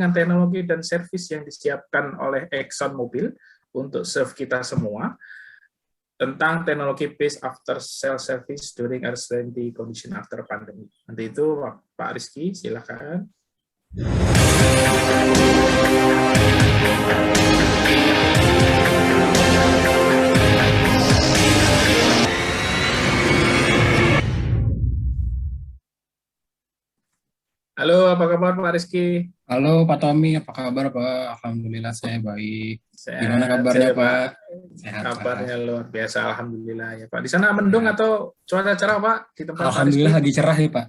dengan teknologi dan servis yang disiapkan oleh ExxonMobil untuk serve kita semua tentang teknologi based after sale service during uncertainty condition after pandemic. Nanti itu Pak Rizky, silakan. Halo, apa kabar Pak Rizky? Halo Pak Tommy, apa kabar Pak? Alhamdulillah saya baik. Gimana kabarnya Sehat, Pak? Pak. Sehat Kabarnya Pak. luar biasa, alhamdulillah ya Pak. Di sana mendung Ya. atau cuaca cerah Pak di tempat Pak Alhamdulillah Rizky? lagi cerah ya Pak.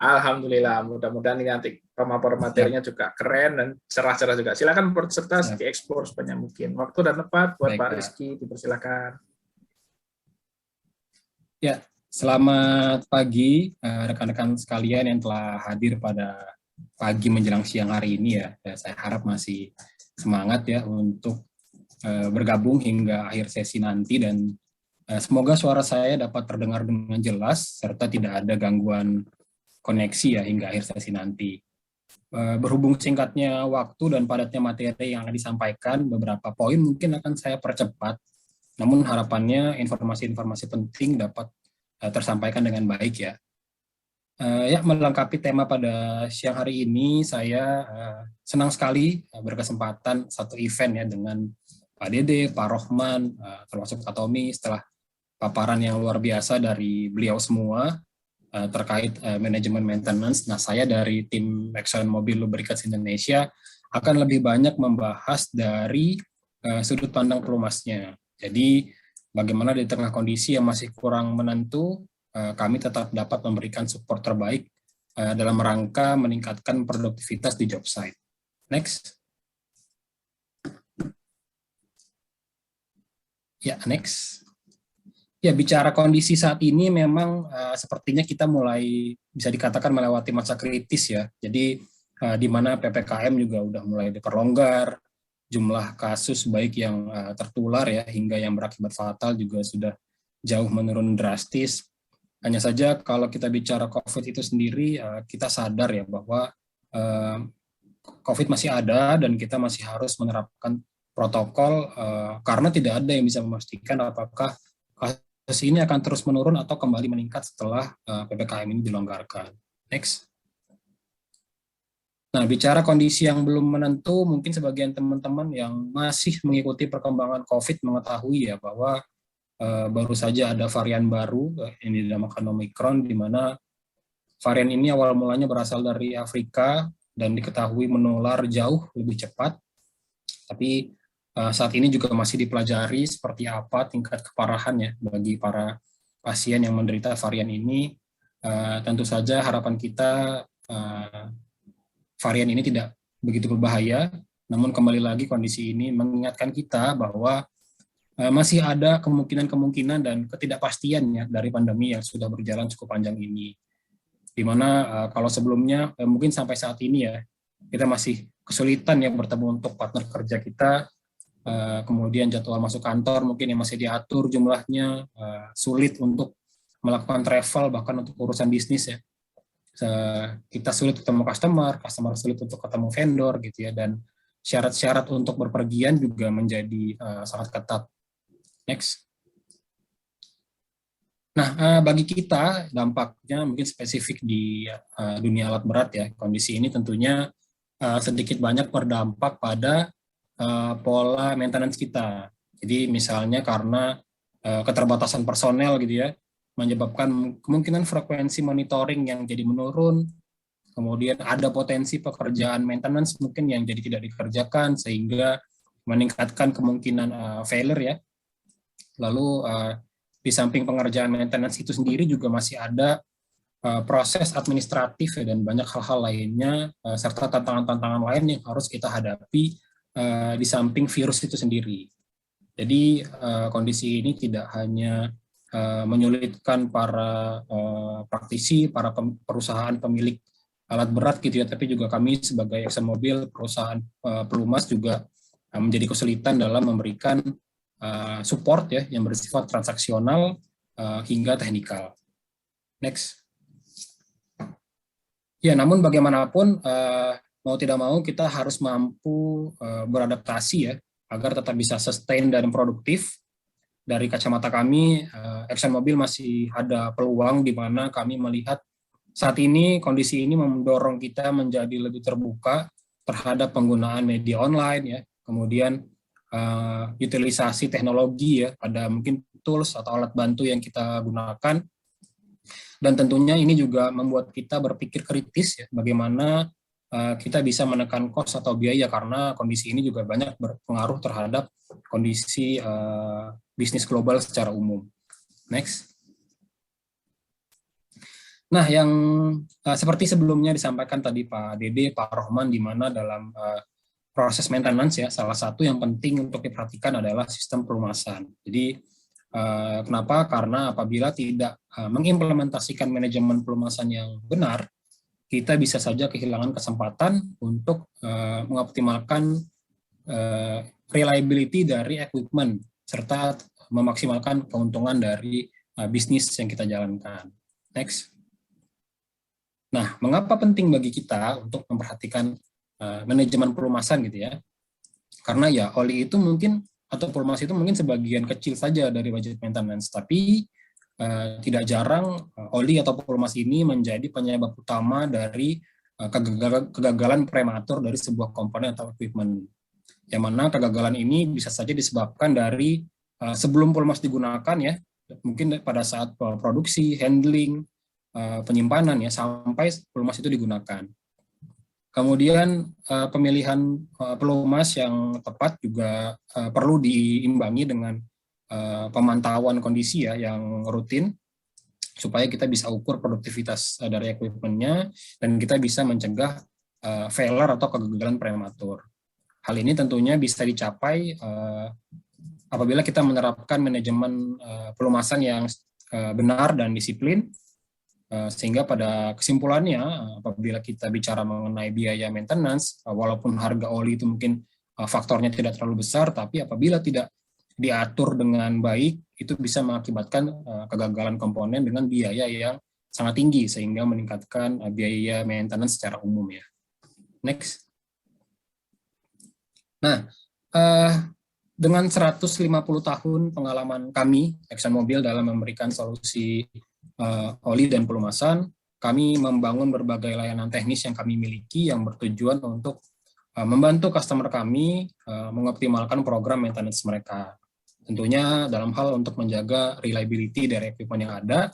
Alhamdulillah, mudah-mudahan nanti pemaparan Siap, materinya juga keren dan cerah-cerah juga. Silakan berserta siap. diekspor sebanyak mungkin. Waktu dan tempat buat Baik Pak Pak. Rizky, dipersilakan. Ya, selamat pagi rekan-rekan sekalian yang telah hadir pada pagi menjelang siang hari ini ya. Saya harap masih semangat ya untuk bergabung hingga akhir sesi nanti dan semoga suara saya dapat terdengar dengan jelas serta tidak ada gangguan koneksi ya hingga akhir sesi nanti. Berhubung singkatnya waktu dan padatnya materi yang akan disampaikan, beberapa poin mungkin akan saya percepat, namun harapannya informasi-informasi penting dapat tersampaikan dengan baik ya. Ya, melengkapi tema pada siang hari ini, saya senang sekali berkesempatan satu event ya dengan Pak Dede, Pak Rohman, termasuk Pak Tommy setelah paparan yang luar biasa dari beliau semua terkait manajemen maintenance. Nah, saya dari tim ExxonMobil Lubricants Indonesia akan lebih banyak membahas dari sudut pandang pelumasnya. Jadi, bagaimana di tengah kondisi yang masih kurang menentu, kami tetap dapat memberikan support terbaik dalam rangka meningkatkan produktivitas di job site. Next. Ya, next. Ya, bicara kondisi saat ini memang sepertinya kita mulai bisa dikatakan melewati masa kritis ya. Jadi di mana PPKM juga udah mulai diperlonggar, jumlah kasus baik yang tertular ya hingga yang berakibat fatal juga sudah jauh menurun drastis. Hanya saja kalau kita bicara COVID itu sendiri, kita sadar ya bahwa COVID masih ada dan kita masih harus menerapkan protokol karena tidak ada yang bisa memastikan apakah kasus ini akan terus menurun atau kembali meningkat setelah PPKM ini dilonggarkan. Next. Nah, bicara kondisi yang belum menentu, mungkin sebagian teman-teman yang masih mengikuti perkembangan COVID mengetahui ya bahwa baru saja ada varian baru yang dinamakan Omicron, di mana varian ini awal mulanya berasal dari Afrika dan diketahui menular jauh lebih cepat. Tapi saat ini juga masih dipelajari seperti apa tingkat keparahan ya bagi para pasien yang menderita varian ini. Tentu saja harapan kita varian ini tidak begitu berbahaya, namun kembali lagi kondisi ini mengingatkan kita bahwa masih ada kemungkinan-kemungkinan dan ketidakpastian ya dari pandemi yang sudah berjalan cukup panjang ini. Di mana kalau sebelumnya mungkin sampai saat ini ya kita masih kesulitan ya bertemu untuk partner kerja kita, kemudian jadwal masuk kantor mungkin yang masih diatur jumlahnya, sulit untuk melakukan travel bahkan untuk urusan bisnis ya. Kita sulit ketemu customer sulit untuk ketemu vendor gitu ya, dan syarat-syarat untuk berpergian juga menjadi sangat ketat. Next. Nah, bagi kita dampaknya mungkin spesifik di dunia alat berat ya. Kondisi ini tentunya sedikit banyak berdampak pada pola maintenance kita. Jadi misalnya karena keterbatasan personel gitu ya, menyebabkan kemungkinan frekuensi monitoring yang jadi menurun, kemudian ada potensi pekerjaan maintenance mungkin yang jadi tidak dikerjakan sehingga meningkatkan kemungkinan failure ya. Lalu di samping pengerjaan maintenance itu sendiri juga masih ada proses administratif ya, dan banyak hal-hal lainnya serta tantangan-tantangan lain yang harus kita hadapi di samping virus itu sendiri. Jadi kondisi ini tidak hanya menyulitkan para praktisi, para perusahaan pemilik alat berat gitu ya, tapi juga kami sebagai ExxonMobil, perusahaan pelumas juga menjadi kesulitan dalam memberikan support ya yang bersifat transaksional hingga teknikal. Next. Ya, namun bagaimanapun mau tidak mau kita harus mampu beradaptasi ya, agar tetap bisa sustain dan produktif. Dari kacamata kami, ExxonMobil masih ada peluang di mana kami melihat saat ini kondisi ini mendorong kita menjadi lebih terbuka terhadap penggunaan media online ya, kemudian utilisasi teknologi ya, ada mungkin tools atau alat bantu yang kita gunakan, dan tentunya ini juga membuat kita berpikir kritis ya, bagaimana kita bisa menekan cost atau biaya, karena kondisi ini juga banyak berpengaruh terhadap kondisi bisnis global secara umum. Next. Nah, yang seperti sebelumnya disampaikan tadi Pak Dede, Pak Rohman, di mana dalam proses maintenance ya, salah satu yang penting untuk diperhatikan adalah sistem pelumasan. Jadi kenapa? Karena apabila tidak mengimplementasikan manajemen pelumasan yang benar, kita bisa saja kehilangan kesempatan untuk mengoptimalkan reliability dari equipment serta memaksimalkan keuntungan dari bisnis yang kita jalankan. Next. Nah, mengapa penting bagi kita untuk memperhatikan manajemen pelumasan gitu ya? Karena ya oli itu mungkin atau pelumas itu mungkin sebagian kecil saja dari budget maintenance, tapi tidak jarang oli atau pelumas ini menjadi penyebab utama dari kegagalan prematur dari sebuah komponen atau equipment. Yang mana kegagalan ini bisa saja disebabkan dari sebelum pelumas digunakan ya, mungkin pada saat produksi, handling, penyimpanan ya, sampai pelumas itu digunakan. Kemudian pemilihan pelumas yang tepat juga perlu diimbangi dengan pemantauan kondisi ya yang rutin, supaya kita bisa ukur produktivitas dari equipment-nya dan kita bisa mencegah failure atau kegagalan prematur. Hal ini tentunya bisa dicapai apabila kita menerapkan manajemen pelumasan yang benar dan disiplin, sehingga pada kesimpulannya apabila kita bicara mengenai biaya maintenance, walaupun harga oli itu mungkin faktornya tidak terlalu besar, tapi apabila tidak diatur dengan baik, itu bisa mengakibatkan kegagalan komponen dengan biaya yang sangat tinggi, sehingga meningkatkan biaya maintenance secara umum ya. Next. Nah, dengan 150 tahun pengalaman kami, ExxonMobil, dalam memberikan solusi oli dan pelumasan, kami membangun berbagai layanan teknis yang kami miliki yang bertujuan untuk membantu customer kami mengoptimalkan program maintenance mereka. Tentunya dalam hal untuk menjaga reliability dari equipment yang ada,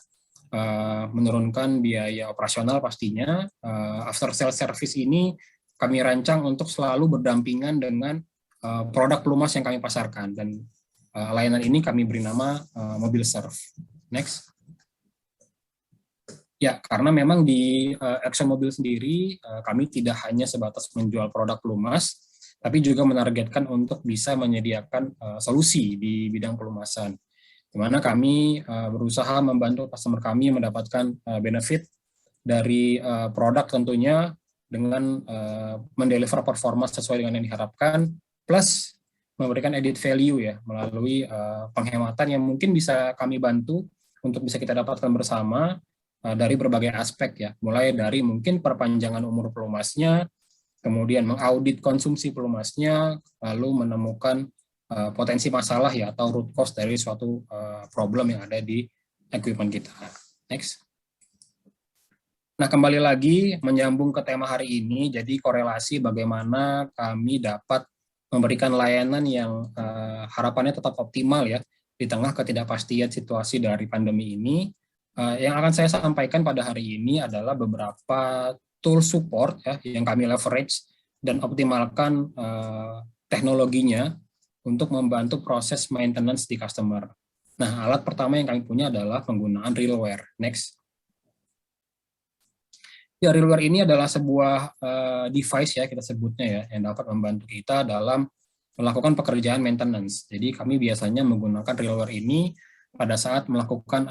menurunkan biaya operasional pastinya. After sales service ini kami rancang untuk selalu berdampingan dengan produk pelumas yang kami pasarkan, dan layanan ini kami beri nama MobilServe. Next. Ya, karena memang di ExxonMobil sendiri kami tidak hanya sebatas menjual produk pelumas, tapi juga menargetkan untuk bisa menyediakan solusi di bidang pelumasan, di mana kami berusaha membantu customer kami mendapatkan benefit dari produk tentunya dengan mendeliver performa sesuai dengan yang diharapkan, plus memberikan added value ya melalui penghematan yang mungkin bisa kami bantu untuk bisa kita dapatkan bersama dari berbagai aspek ya, mulai dari mungkin perpanjangan umur pelumasnya, kemudian mengaudit konsumsi pelumasnya, lalu menemukan potensi masalah ya atau root cause dari suatu problem yang ada di equipment kita. Next. Nah, kembali lagi menyambung ke tema hari ini, jadi korelasi bagaimana kami dapat memberikan layanan yang harapannya tetap optimal ya di tengah ketidakpastian situasi dari pandemi ini. Yang akan saya sampaikan pada hari ini adalah beberapa tool support ya yang kami leverage dan optimalkan teknologinya untuk membantu proses maintenance di customer. Nah, alat pertama yang kami punya adalah penggunaan RealWear. Next. Ya, RealWear ini adalah sebuah device ya kita sebutnya ya, yang dapat membantu kita dalam melakukan pekerjaan maintenance. Jadi kami biasanya menggunakan RealWear ini pada saat melakukan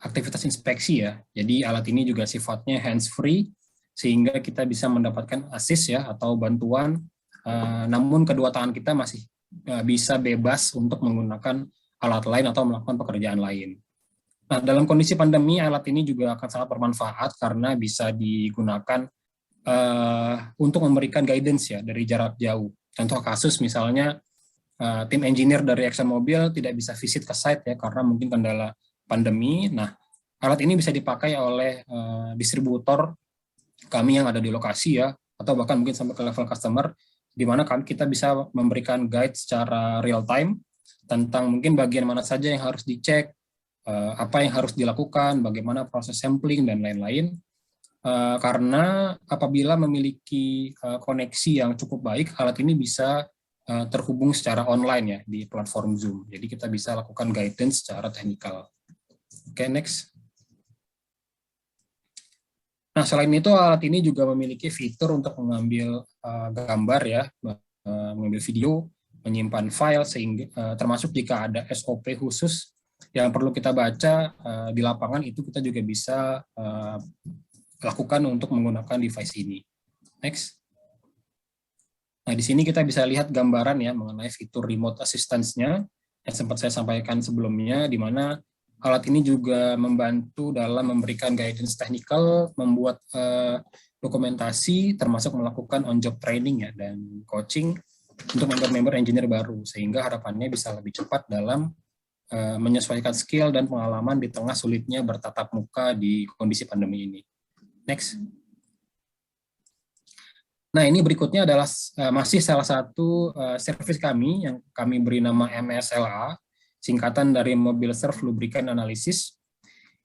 aktivitas inspeksi ya. Jadi alat ini juga sifatnya hands-free, sehingga kita bisa mendapatkan assist ya atau bantuan, namun kedua tangan kita masih bisa bebas untuk menggunakan alat lain atau melakukan pekerjaan lain. Nah, dalam kondisi pandemi, alat ini juga akan sangat bermanfaat karena bisa digunakan untuk memberikan guidance ya dari jarak jauh. Contoh kasus misalnya tim engineer dari ExxonMobil tidak bisa visit ke site ya karena mungkin kendala pandemi. Nah, alat ini bisa dipakai oleh distributor kami yang ada di lokasi ya, atau bahkan mungkin sampai ke level customer, di mana kita bisa memberikan guide secara real time tentang mungkin bagian mana saja yang harus dicek, apa yang harus dilakukan, bagaimana proses sampling, dan lain-lain. Karena apabila memiliki koneksi yang cukup baik, alat ini bisa terhubung secara online ya di platform Zoom. Jadi kita bisa lakukan guidance secara teknikal. Oke, next. Nah, selain itu alat ini juga memiliki fitur untuk mengambil gambar ya, mengambil video, menyimpan file, sehingga termasuk jika ada SOP khusus yang perlu kita baca di lapangan, itu kita juga bisa lakukan untuk menggunakan device ini. Next. Nah, di sini kita bisa lihat gambaran ya mengenai fitur remote assistance-nya yang sempat saya sampaikan sebelumnya, di mana alat ini juga membantu dalam memberikan guidance technical, membuat dokumentasi, termasuk melakukan on-job training ya dan coaching untuk member-member engineer baru, sehingga harapannya bisa lebih cepat dalam menyesuaikan skill dan pengalaman di tengah sulitnya bertatap muka di kondisi pandemi ini. Next. Nah, ini berikutnya adalah masih salah satu service kami yang kami beri nama MSLA, singkatan dari Mobile Serve Lubricant Analysis.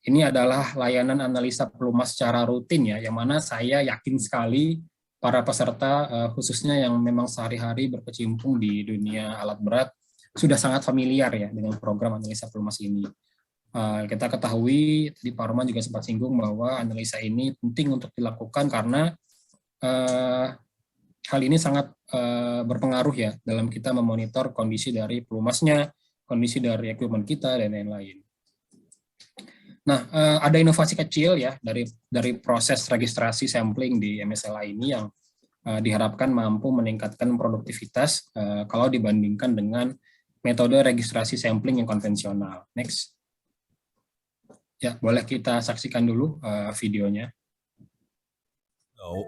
Ini adalah layanan analisa pelumas secara rutin ya, yang mana saya yakin sekali para peserta khususnya yang memang sehari-hari berkecimpung di dunia alat berat sudah sangat familiar ya dengan program analisa pelumas ini. Kita ketahui, tadi Pak Roman juga sempat singgung bahwa analisa ini penting untuk dilakukan karena hal ini sangat berpengaruh ya dalam kita memonitor kondisi dari pelumasnya, kondisi dari equipment kita, dan lain-lain. Nah, ada inovasi kecil ya dari proses registrasi sampling di MSLA ini yang diharapkan mampu meningkatkan produktivitas kalau dibandingkan dengan metode registrasi sampling yang konvensional. Next. Ya, boleh kita saksikan dulu videonya.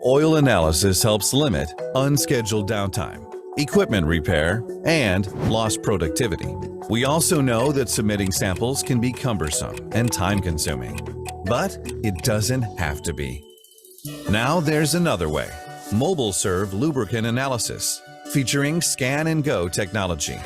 Oil analysis helps limit unscheduled downtime, equipment repair, and lost productivity. We also know that submitting samples can be cumbersome and time-consuming, but it doesn't have to be. Now there's another way, Mobile Serve Lubricant Analysis, featuring Scan and Go technology.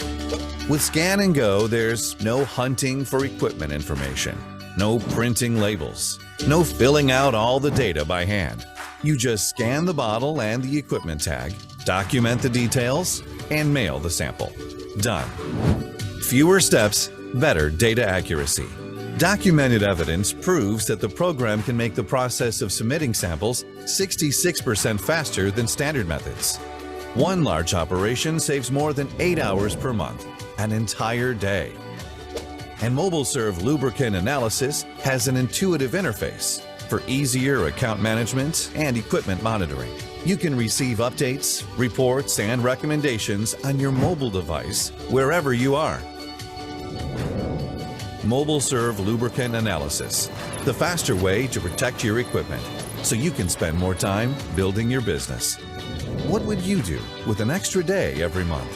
With Scan and Go, there's no hunting for equipment information, no printing labels, no filling out all the data by hand. You just scan the bottle and the equipment tag, document the details, and mail the sample. Done. Fewer steps, better data accuracy. Documented evidence proves that the program can make the process of submitting samples 66% faster than standard methods. One large operation saves more than 8 hours per month, an entire day. And Mobile Serve Lubricant Analysis has an intuitive interface for easier account management and equipment monitoring. You can receive updates, reports, and recommendations on your mobile device wherever you are. Mobile Serve Lubricant Analysis, the faster way to protect your equipment so you can spend more time building your business. What would you do with an extra day every month?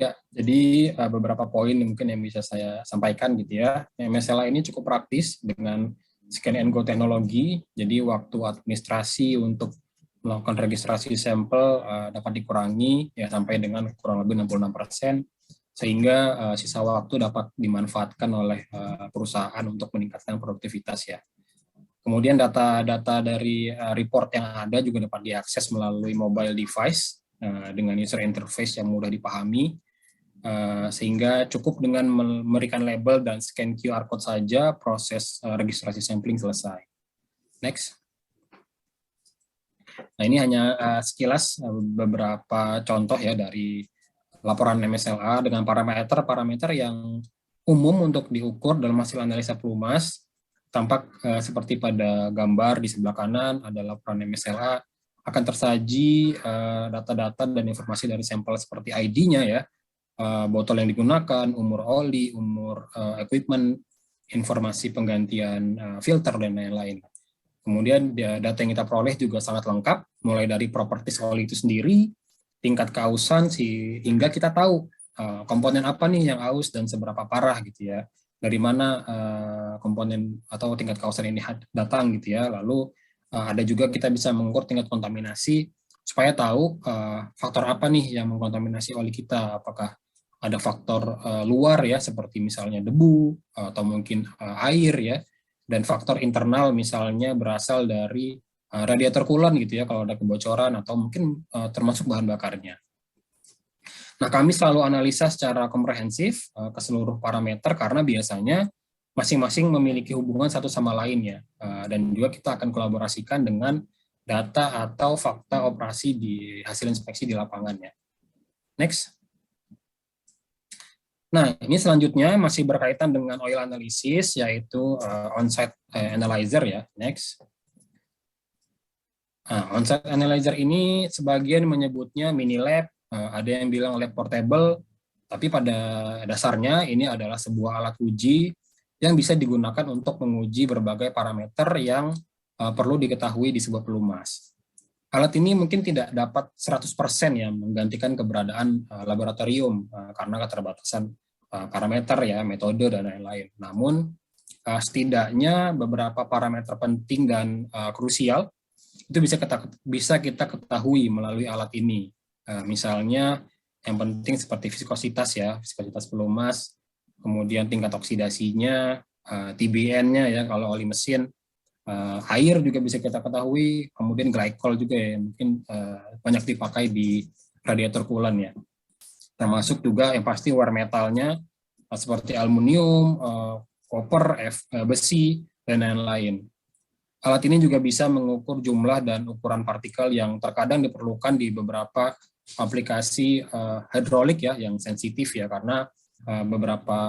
Ya, jadi beberapa poin mungkin yang bisa saya sampaikan gitu ya. MSLA ini cukup praktis dengan Scan and Go teknologi, jadi waktu administrasi untuk melakukan registrasi sampel dapat dikurangi ya sampai dengan kurang lebih 66%, sehingga sisa waktu dapat dimanfaatkan oleh perusahaan untuk meningkatkan produktivitas ya. Kemudian data-data dari report yang ada juga dapat diakses melalui mobile device dengan user interface yang mudah dipahami, sehingga cukup dengan memberikan label dan scan QR code saja proses registrasi sampling selesai. Next. Nah, ini hanya sekilas beberapa contoh ya dari laporan MSLA dengan parameter yang umum untuk diukur dalam hasil analisa pelumas. Tampak seperti pada gambar di sebelah kanan ada laporan MSLA, akan tersaji data-data dan informasi dari sampel seperti ID-nya ya, botol yang digunakan, umur oli, umur equipment, informasi penggantian filter dan lain-lain. Kemudian data yang kita peroleh juga sangat lengkap, mulai dari properties oli itu sendiri, tingkat keausan, hingga kita tahu komponen apa nih yang aus dan seberapa parah gitu ya. Dari mana komponen atau tingkat keausan ini datang gitu ya. Lalu ada juga kita bisa mengukur tingkat kontaminasi supaya tahu faktor apa nih yang mengkontaminasi oli kita. Apakah ada faktor luar ya seperti misalnya debu atau mungkin air ya, dan faktor internal misalnya berasal dari radiator coolant gitu ya kalau ada kebocoran atau mungkin termasuk bahan bakarnya. Nah, kami selalu analisa secara komprehensif ke seluruh parameter karena biasanya masing-masing memiliki hubungan satu sama lain ya, dan juga kita akan kolaborasikan dengan data atau fakta operasi di hasil inspeksi di lapangannya. Next. Nah, ini selanjutnya masih berkaitan dengan oil analysis, yaitu on-site analyzer ya. Next. Nah, on-site analyzer ini sebagian menyebutnya mini lab, ada yang bilang lab portable, tapi pada dasarnya ini adalah sebuah alat uji yang bisa digunakan untuk menguji berbagai parameter yang perlu diketahui di sebuah pelumas. Alat ini mungkin tidak dapat 100% ya menggantikan keberadaan laboratorium karena keterbatasan parameter ya, metode dan lain-lain. Namun setidaknya beberapa parameter penting dan krusial itu bisa kita ketahui melalui alat ini. Misalnya yang penting seperti viskositas ya, viskositas pelumas, kemudian tingkat oksidasinya, TBN-nya ya kalau oli mesin. Air juga bisa kita ketahui, kemudian glycol juga ya, mungkin banyak dipakai di radiator coolant ya. Termasuk juga yang pasti wear metalnya seperti aluminium, koper, besi, dan lain-lain. Alat ini juga bisa mengukur jumlah dan ukuran partikel yang terkadang diperlukan di beberapa aplikasi hidrolik ya, yang sensitif ya, karena beberapa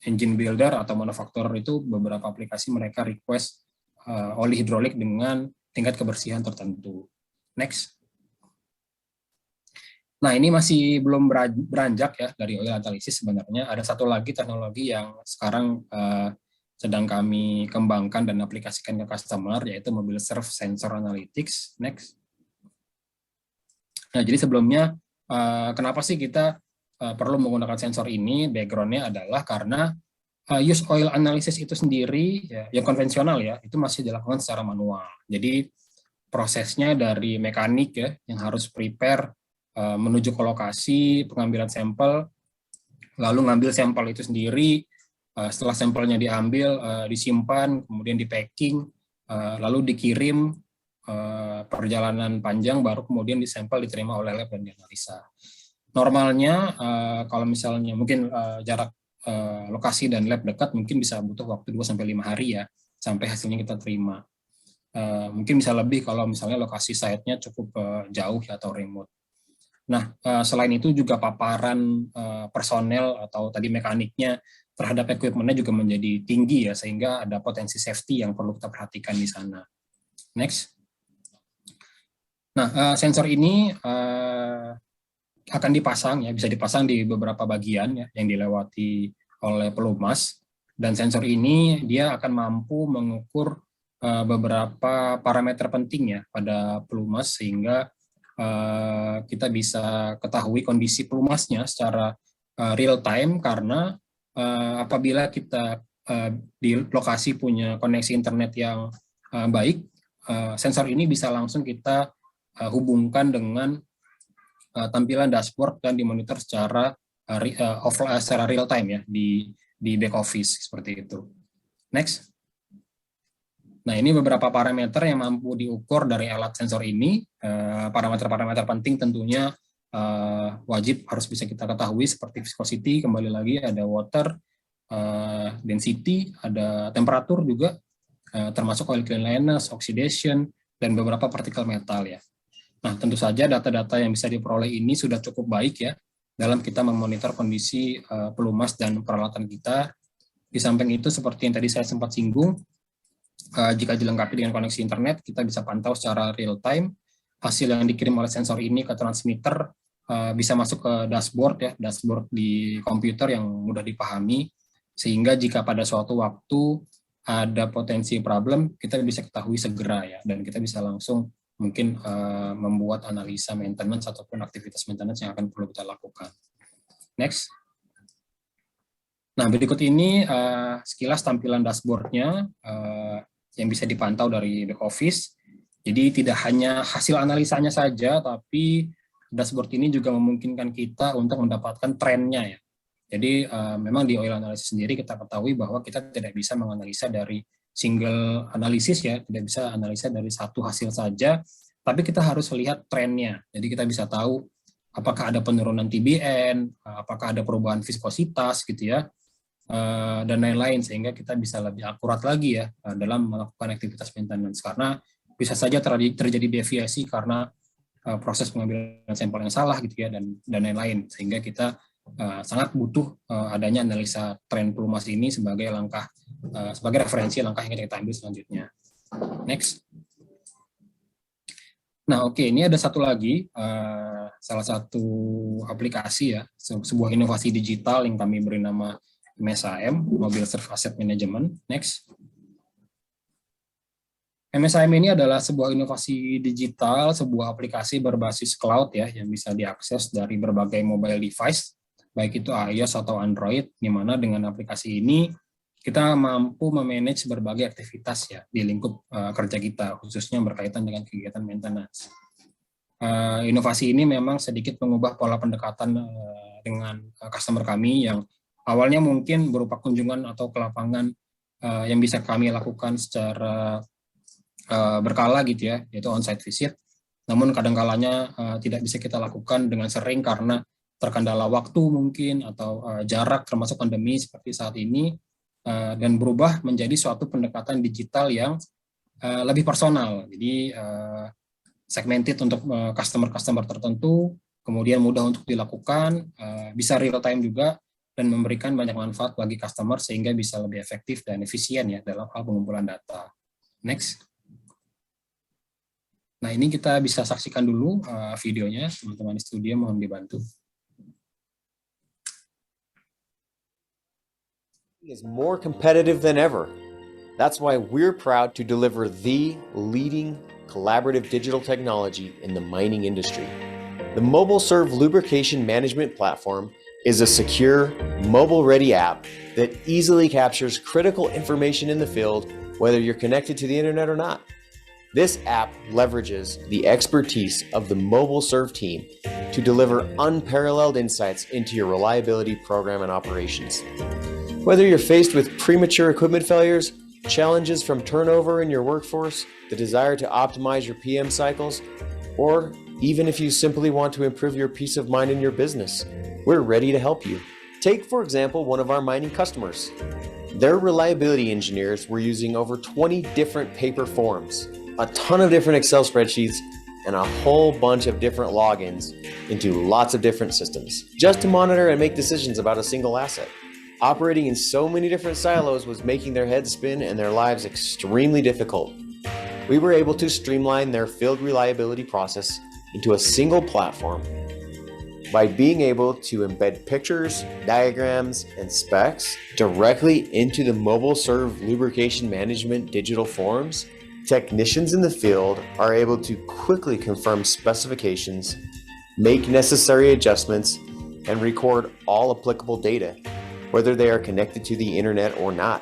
engine builder atau manufaktur itu beberapa aplikasi mereka request oli hidrolik dengan tingkat kebersihan tertentu. Next. Nah, ini masih belum beranjak ya dari oil analysis sebenarnya. Ada satu lagi teknologi yang sekarang sedang kami kembangkan dan aplikasikan ke customer, yaitu mobil surf sensor analytics. Next. Nah, jadi sebelumnya kenapa sih kita perlu menggunakan sensor ini? Background-nya adalah karena use oil analysis itu sendiri ya, yang konvensional ya, itu masih dilakukan secara manual. Jadi prosesnya dari mekanik ya yang harus prepare menuju ke lokasi pengambilan sampel, lalu ngambil sampel itu sendiri, setelah sampelnya diambil, disimpan, kemudian di packing, lalu dikirim, perjalanan panjang, baru kemudian disampel diterima oleh lab dan dianalisa. Normalnya kalau misalnya mungkin jarak lokasi dan lab dekat mungkin bisa butuh waktu 2-5 hari ya sampai hasilnya kita terima. Mungkin bisa lebih kalau misalnya lokasi site-nya cukup jauh ya, atau remote. Nah, selain itu juga paparan personel atau tadi mekaniknya terhadap equipment-nya juga menjadi tinggi ya, sehingga ada potensi safety yang perlu kita perhatikan di sana. Next. Nah, sensor ini akan dipasang ya, bisa dipasang di beberapa bagian ya yang dilewati oleh pelumas, dan sensor ini dia akan mampu mengukur beberapa parameter penting ya pada pelumas, sehingga kita bisa ketahui kondisi pelumasnya secara real time, karena apabila kita di lokasi punya koneksi internet yang baik, sensor ini bisa langsung kita hubungkan dengan tampilan dashboard dan dimonitor secara secara real time ya di back office seperti itu. Next. Nah, ini beberapa parameter yang mampu diukur dari alat sensor ini. Parameter-parameter penting tentunya wajib harus bisa kita ketahui seperti viscosity, kembali lagi ada water, density, ada temperatur juga, termasuk oil cleanliness, oxidation, dan beberapa partikel metal ya. Nah, tentu saja data-data yang bisa diperoleh ini sudah cukup baik ya dalam kita memonitor kondisi pelumas dan peralatan kita. Di samping itu, seperti yang tadi saya sempat singgung, jika dilengkapi dengan koneksi internet, kita bisa pantau secara real time hasil yang dikirim oleh sensor ini ke transmitter, bisa masuk ke dashboard ya, dashboard di komputer yang mudah dipahami, sehingga jika pada suatu waktu ada potensi problem, kita bisa ketahui segera ya, dan kita bisa langsung mungkin membuat analisa maintenance ataupun aktivitas maintenance yang akan perlu kita lakukan. Next. Nah, berikut ini sekilas tampilan dashboard-nya yang bisa dipantau dari back office. Jadi tidak hanya hasil analisanya saja, tapi dashboard ini juga memungkinkan kita untuk mendapatkan trennya ya. Jadi memang di oil analysis sendiri kita ketahui bahwa kita tidak bisa menganalisa dari single analisis ya, tidak bisa analisa dari satu hasil saja, tapi kita harus lihat trennya. Jadi kita bisa tahu apakah ada penurunan TBN, apakah ada perubahan viskositas gitu ya, dan lain-lain, sehingga kita bisa lebih akurat lagi ya dalam melakukan aktivitas maintenance, karena bisa saja terjadi deviasi karena proses pengambilan sampel yang salah gitu ya, dan lain-lain, sehingga kita sangat butuh adanya analisa tren plumasi ini sebagai langkah, sebagai referensi langkah yang kita ambil selanjutnya. Next. Nah, oke, ini ada satu lagi, salah satu aplikasi ya, sebuah inovasi digital yang kami beri nama MSAM, Mobile Serve Asset Management. Next. MSAM ini adalah sebuah inovasi digital, sebuah aplikasi berbasis cloud ya, yang bisa diakses dari berbagai mobile device, baik itu iOS atau Android, di mana dengan aplikasi ini kita mampu memanage berbagai aktivitas ya di lingkup kerja kita, khususnya berkaitan dengan kegiatan maintenance. Inovasi ini memang sedikit mengubah pola pendekatan dengan customer kami yang awalnya mungkin berupa kunjungan atau ke lapangan yang bisa kami lakukan secara berkala gitu ya, yaitu on-site visit. Namun kadang-kalanya tidak bisa kita lakukan dengan sering karena terkendala waktu mungkin atau jarak termasuk pandemi seperti saat ini, dan berubah menjadi suatu pendekatan digital yang lebih personal. Jadi segmented untuk customer-customer tertentu, kemudian mudah untuk dilakukan, bisa real time juga, dan memberikan banyak manfaat bagi customer sehingga bisa lebih efektif dan efisien ya dalam hal pengumpulan data. Next. Nah, ini kita bisa saksikan dulu videonya, teman-teman di studio mohon dibantu. Is more competitive than ever. That's why we're proud to deliver the leading collaborative digital technology in the mining industry. The MobileServe lubrication management platform is a secure, mobile-ready app that easily captures critical information in the field, whether you're connected to the internet or not. This app leverages the expertise of the MobileServe team to deliver unparalleled insights into your reliability program and operations. Whether you're faced with premature equipment failures, challenges from turnover in your workforce, the desire to optimize your PM cycles, or even if you simply want to improve your peace of mind in your business, we're ready to help you. Take, for example, one of our mining customers. Their reliability engineers were using over 20 different paper forms, a ton of different Excel spreadsheets, and a whole bunch of different logins into lots of different systems, just to monitor and make decisions about a single asset. Operating in so many different silos was making their heads spin and their lives extremely difficult. We were able to streamline their field reliability process into a single platform by being able to embed pictures, diagrams, and specs directly into the MobileServe lubrication management digital forms. Technicians in the field are able to quickly confirm specifications, make necessary adjustments, and record all applicable data, whether they are connected to the internet or not.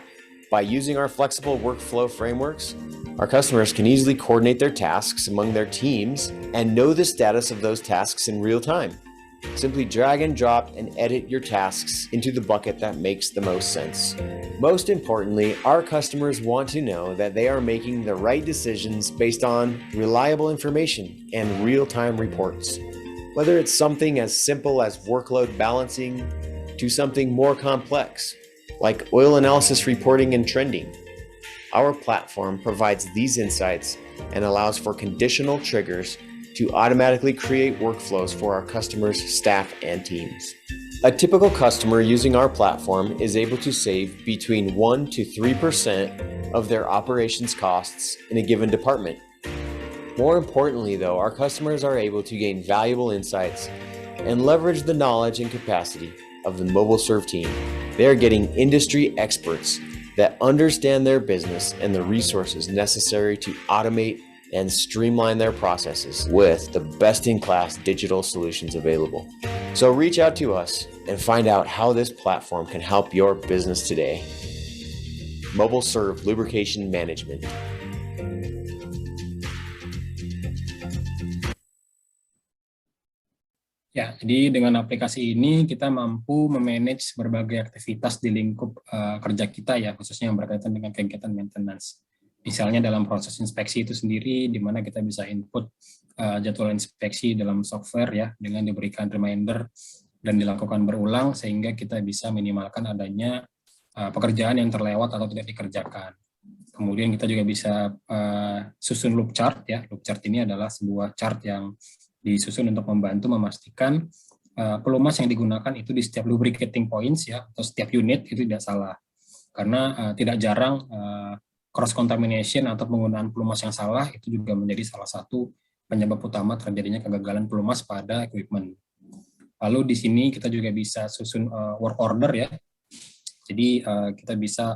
By using our flexible workflow frameworks, our customers can easily coordinate their tasks among their teams and know the status of those tasks in real time. Simply drag and drop and edit your tasks into the bucket that makes the most sense. Most importantly, our customers want to know that they are making the right decisions based on reliable information and real-time reports. Whether it's something as simple as workload balancing to something more complex, like oil analysis reporting and trending, our platform provides these insights and allows for conditional triggers to automatically create workflows for our customers, staff, and teams. A typical customer using our platform is able to save between 1 to 3% of their operations costs in a given department. More importantly, though, our customers are able to gain valuable insights and leverage the knowledge and capacity of the MobileServe team, they are getting industry experts that understand their business and the resources necessary to automate and streamline their processes with the best-in-class digital solutions available. So reach out to us and find out how this platform can help your business today. MobileServe Lubrication Management. Ya, jadi dengan aplikasi ini kita mampu memanage berbagai aktivitas di lingkup kerja kita ya, khususnya yang berkaitan dengan kegiatan maintenance. Misalnya dalam proses inspeksi itu sendiri, di mana kita bisa input jadwal inspeksi dalam software ya, dengan diberikan reminder dan dilakukan berulang, sehingga kita bisa minimalkan adanya pekerjaan yang terlewat atau tidak dikerjakan. Kemudian kita juga bisa susun loop chart ya. Loop chart ini adalah sebuah chart yang disusun untuk membantu memastikan pelumas yang digunakan itu di setiap lubricating points ya, atau setiap unit itu tidak salah. Karena tidak jarang cross contamination atau penggunaan pelumas yang salah itu juga menjadi salah satu penyebab utama terjadinya kegagalan pelumas pada equipment. Lalu di sini kita juga bisa susun work order ya. Jadi kita bisa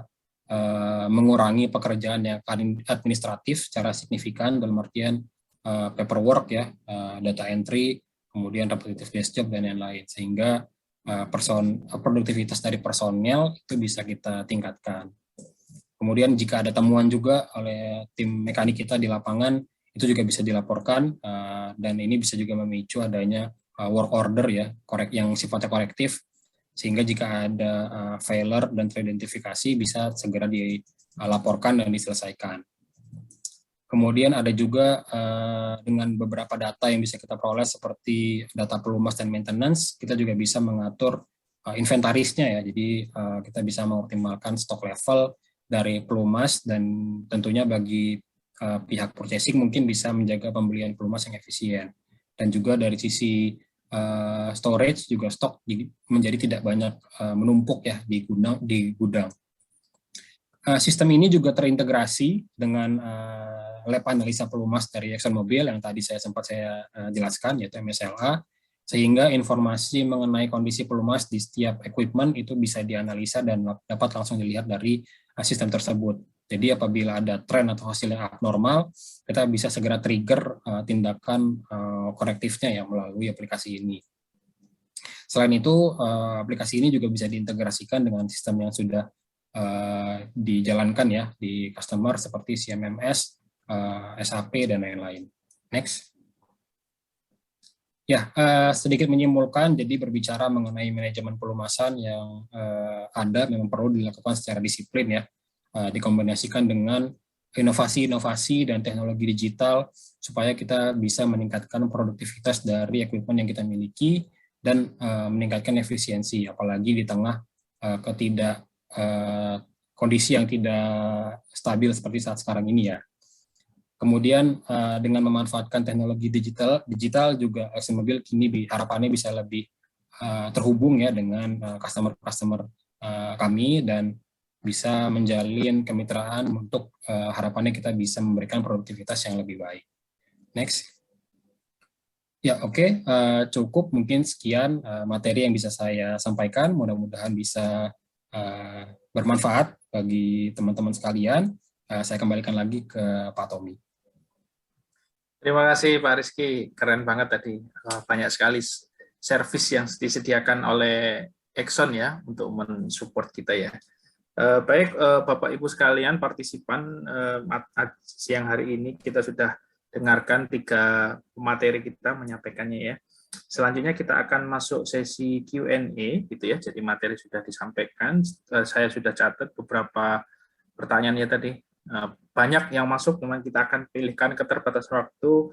mengurangi pekerjaan yang administratif secara signifikan dalam artian paperwork ya, data entry, kemudian repetitive desk job dan lain-lain, sehingga produktivitas dari personel itu bisa kita tingkatkan. Kemudian jika ada temuan juga oleh tim mekanik kita di lapangan, itu juga bisa dilaporkan, dan ini bisa juga memicu adanya work order ya, yang sifatnya korektif, sehingga jika ada failure dan teridentifikasi bisa segera dilaporkan dan diselesaikan. Kemudian ada juga dengan beberapa data yang bisa kita peroleh seperti data pelumas dan maintenance, kita juga bisa mengatur inventarisnya ya. Jadi kita bisa mengoptimalkan stok level dari pelumas, dan tentunya bagi pihak purchasing mungkin bisa menjaga pembelian pelumas yang efisien. Dan juga dari sisi storage juga stok menjadi tidak banyak menumpuk ya di gudang. Sistem ini juga terintegrasi dengan lab analisa pelumas dari ExxonMobil yang tadi sempat saya jelaskan, yaitu MSLA, sehingga informasi mengenai kondisi pelumas di setiap equipment itu bisa dianalisa dan dapat langsung dilihat dari sistem tersebut. Jadi apabila ada tren atau hasil yang abnormal, kita bisa segera trigger tindakan korektifnya ya melalui aplikasi ini. Selain itu, aplikasi ini juga bisa diintegrasikan dengan sistem yang sudah dijalankan ya di customer seperti CMMS, SAP, dan lain-lain. Next. Ya, sedikit menyimpulkan, jadi berbicara mengenai manajemen pelumasan yang ada memang perlu dilakukan secara disiplin ya, dikombinasikan dengan inovasi-inovasi dan teknologi digital supaya kita bisa meningkatkan produktivitas dari equipment yang kita miliki dan meningkatkan efisiensi, apalagi di tengah kondisi yang tidak stabil seperti saat sekarang ini ya. Kemudian dengan memanfaatkan teknologi digital juga ExxonMobil kini harapannya bisa lebih terhubung ya dengan customer kami dan bisa menjalin kemitraan untuk harapannya kita bisa memberikan produktivitas yang lebih baik. Next. Ya, oke. Cukup mungkin sekian materi yang bisa saya sampaikan. Mudah-mudahan bisa bermanfaat bagi teman-teman sekalian. Saya kembalikan lagi ke Pak Tommy. Terima kasih Pak Rizky, keren banget tadi. Banyak sekali servis yang disediakan oleh Exxon ya untuk mensupport kita ya. Baik Bapak Ibu sekalian partisipan, siang hari ini kita sudah dengarkan 3 materi kita menyampaikannya ya. Selanjutnya kita akan masuk sesi Q&A gitu ya. Jadi materi sudah disampaikan, saya sudah catat beberapa pertanyaannya tadi. Banyak yang masuk, memang kita akan pilihkan keterbatasan waktu